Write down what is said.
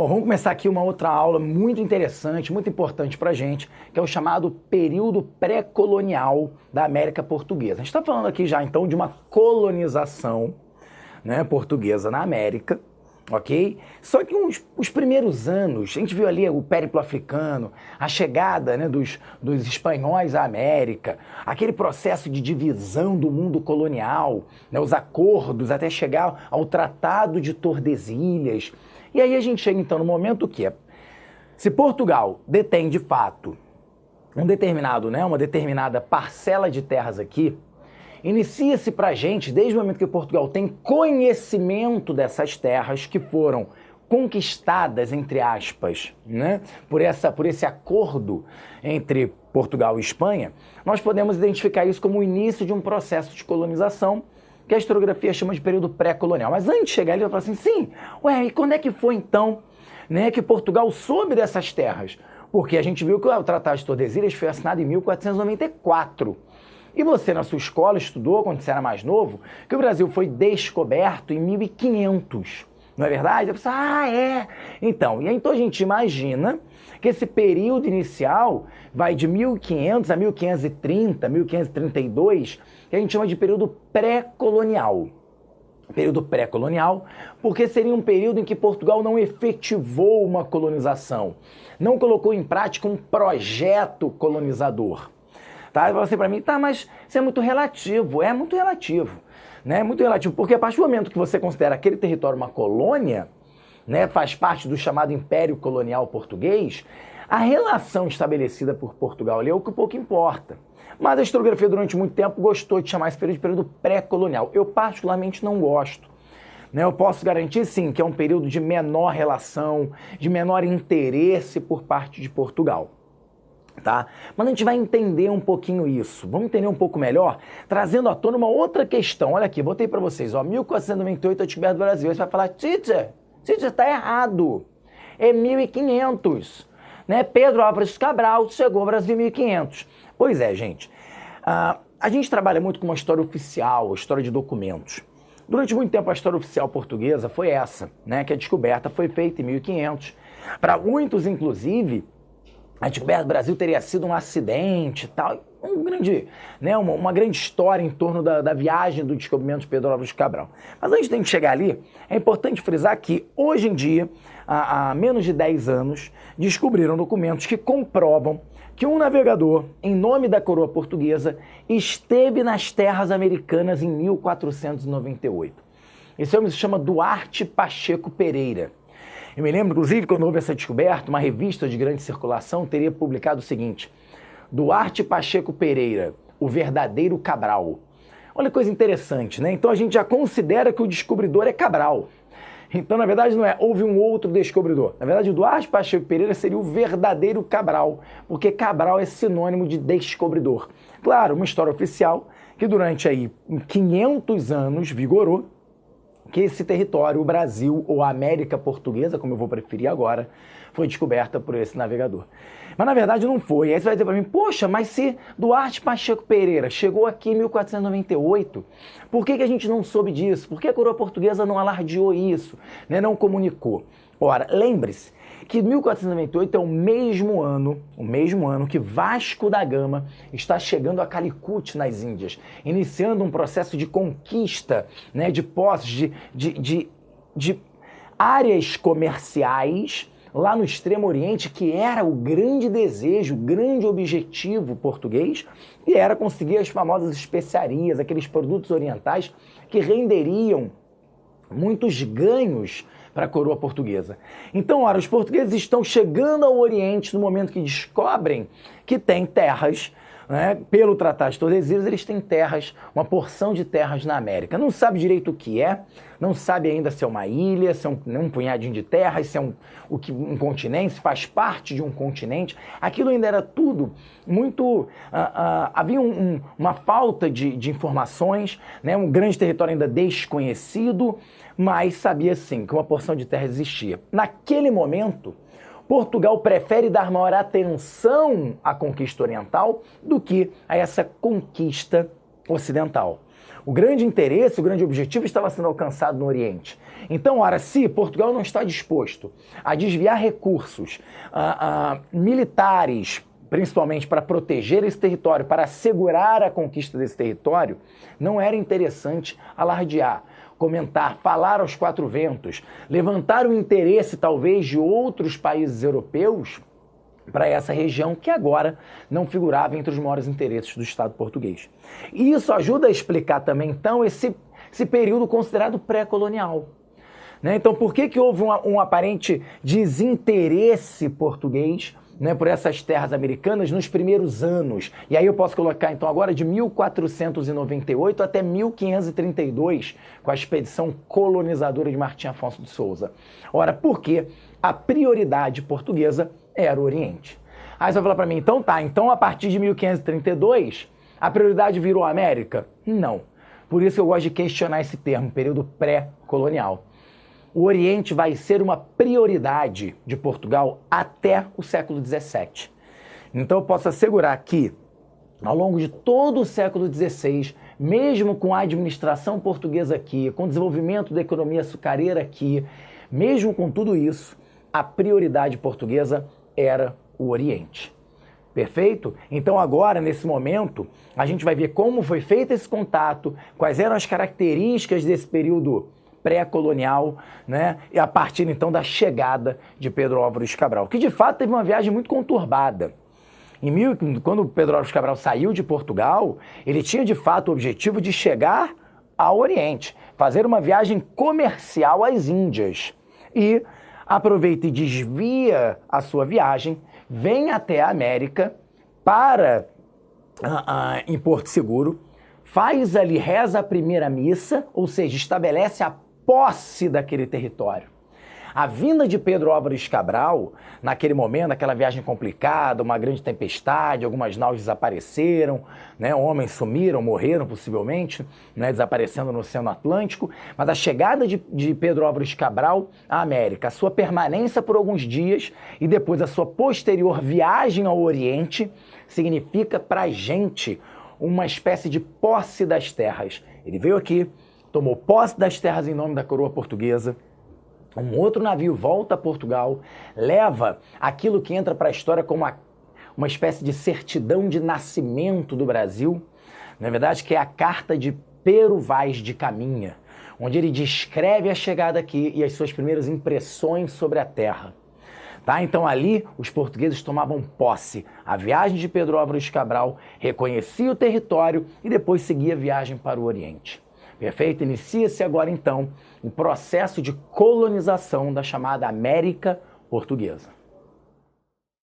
Bom, vamos começar aqui uma outra aula muito interessante, muito importante para a gente, que é o chamado período pré-colonial da América Portuguesa. A gente está falando aqui já, então, de uma colonização, né, portuguesa na América, ok? Só que os primeiros anos, a gente viu ali o périplo africano, a chegada, né, dos espanhóis à América, aquele processo de divisão do mundo colonial, né, os acordos até chegar ao Tratado de Tordesilhas. E aí a gente chega então no momento que, se Portugal detém de fato uma determinada parcela de terras aqui, inicia-se para a gente, desde o momento que Portugal tem conhecimento dessas terras que foram conquistadas, entre aspas, né, por esse acordo entre Portugal e Espanha, nós podemos identificar isso como o início de um processo de colonização que a historiografia chama de período pré-colonial. Mas antes de chegar ali, eu falo assim, sim, e quando é que foi então, né, que Portugal soube dessas terras? Porque a gente viu que o Tratado de Tordesilhas foi assinado em 1494. E você, na sua escola, estudou, quando você era mais novo, que o Brasil foi descoberto em 1500. Não é verdade? Eu pensei, é. Então a gente imagina que esse período inicial vai de 1500 a 1530, 1532, que a gente chama de período pré-colonial. Período pré-colonial, porque seria um período em que Portugal não efetivou uma colonização, não colocou em prática um projeto colonizador. Tá? Ele falou assim para mim, mas isso é muito relativo. É muito relativo. Né? Muito relativo, porque a partir do momento que você considera aquele território uma colônia, né, faz parte do chamado Império Colonial Português, a relação estabelecida por Portugal ali é o que pouco importa. Mas a historiografia durante muito tempo gostou de chamar esse período de período pré-colonial. Eu particularmente não gosto. Né? Eu posso garantir sim que é um período de menor relação, de menor interesse por parte de Portugal. Tá? Mas a gente vai entender um pouquinho isso. Vamos entender um pouco melhor, trazendo à tona uma outra questão. Olha aqui, botei para vocês, 1498 a descoberta do Brasil. Você vai falar, teacher, tá errado. É 1500. Né? Pedro Álvares Cabral chegou ao Brasil em 1500. Pois é, gente. A gente trabalha muito com uma história oficial, a história de documentos. Durante muito tempo a história oficial portuguesa foi essa, né? Que a descoberta foi feita em 1500. Para muitos, inclusive, a descoberta do Brasil teria sido um acidente e tal, uma grande história em torno da viagem do descobrimento de Pedro Álvares Cabral. Mas antes de a gente chegar ali, é importante frisar que, hoje em dia, há menos de 10 anos, descobriram documentos que comprovam que um navegador, em nome da coroa portuguesa, esteve nas terras americanas em 1498. Esse homem se chama Duarte Pacheco Pereira. Eu me lembro, inclusive, quando houve essa descoberta, uma revista de grande circulação teria publicado o seguinte: Duarte Pacheco Pereira, o verdadeiro Cabral. Olha que coisa interessante, né? Então a gente já considera que o descobridor é Cabral. Então, na verdade, não é houve um outro descobridor. Na verdade, o Duarte Pacheco Pereira seria o verdadeiro Cabral, porque Cabral é sinônimo de descobridor. Claro, uma história oficial que durante aí 500 anos vigorou, que esse território, o Brasil ou a América Portuguesa, como eu vou preferir agora, foi descoberta por esse navegador. Mas na verdade não foi. Aí você vai dizer para mim, poxa, mas se Duarte Pacheco Pereira chegou aqui em 1498, por que a gente não soube disso? Por que a coroa portuguesa não alardeou isso, né? Não comunicou? Ora, lembre-se que 1498 é o mesmo ano que Vasco da Gama está chegando a Calicut, nas Índias, iniciando um processo de conquista, né, de posses, de áreas comerciais lá no Extremo Oriente, que era o grande desejo, o grande objetivo português, e era conseguir as famosas especiarias, aqueles produtos orientais que renderiam muitos ganhos para a coroa portuguesa. Então, ora, os portugueses estão chegando ao Oriente no momento que descobrem que tem terras, né, pelo Tratado de Tordesilhas, eles têm terras, uma porção de terras na América. Não sabe direito o que é, não sabe ainda se é uma ilha, se é um punhadinho de terras, se é um continente, se faz parte de um continente. Aquilo ainda era tudo muito... havia uma falta de informações, né, um grande território ainda desconhecido, mas sabia sim que uma porção de terra existia. Naquele momento, Portugal prefere dar maior atenção à conquista oriental do que a essa conquista ocidental. O grande interesse, o grande objetivo estava sendo alcançado no Oriente. Então, ora, se Portugal não está disposto a desviar recursos militares, principalmente para proteger esse território, para assegurar a conquista desse território, não era interessante alardear, comentar, falar aos quatro ventos, levantar o interesse, talvez, de outros países europeus para essa região que agora não figurava entre os maiores interesses do Estado português. E isso ajuda a explicar também, então, esse período considerado pré-colonial. Né? Então, por que houve um aparente desinteresse português, né, por essas terras americanas nos primeiros anos? E aí eu posso colocar, então, agora de 1498 até 1532, com a expedição colonizadora de Martim Afonso de Souza. Ora, por quê? A prioridade portuguesa era o Oriente. Aí você vai falar para mim, então tá, então a partir de 1532, a prioridade virou a América? Não. Por isso que eu gosto de questionar esse termo, período pré-colonial. O Oriente vai ser uma prioridade de Portugal até o século XVII. Então eu posso assegurar que, ao longo de todo o século XVI, mesmo com a administração portuguesa aqui, com o desenvolvimento da economia açucareira aqui, mesmo com tudo isso, a prioridade portuguesa era o Oriente. Perfeito? Então agora, nesse momento, a gente vai ver como foi feito esse contato, quais eram as características desse período pré-colonial, né? E a partir então da chegada de Pedro Álvares Cabral, que de fato teve uma viagem muito conturbada. Quando Pedro Álvares Cabral saiu de Portugal, ele tinha de fato o objetivo de chegar ao Oriente, fazer uma viagem comercial às Índias. E aproveita e desvia a sua viagem, vem até a América, em Porto Seguro, faz ali, reza a primeira missa, ou seja, estabelece a posse daquele território. A vinda de Pedro Álvares Cabral, naquele momento, naquela viagem complicada, uma grande tempestade, algumas naus desapareceram, né, homens sumiram, morreram possivelmente, né, desaparecendo no Oceano Atlântico, mas a chegada de Pedro Álvares Cabral à América, a sua permanência por alguns dias e depois a sua posterior viagem ao Oriente, significa para a gente uma espécie de posse das terras. Ele veio aqui, tomou posse das terras em nome da coroa portuguesa. Um outro navio volta a Portugal, leva aquilo que entra para a história como uma espécie de certidão de nascimento do Brasil, na verdade, que é a Carta de Pero Vaz de Caminha, onde ele descreve a chegada aqui e as suas primeiras impressões sobre a terra. Tá? Então ali os portugueses tomavam posse. A viagem de Pedro Álvares Cabral reconhecia o território e depois seguia a viagem para o Oriente. Perfeito? Inicia-se agora então o processo de colonização da chamada América Portuguesa.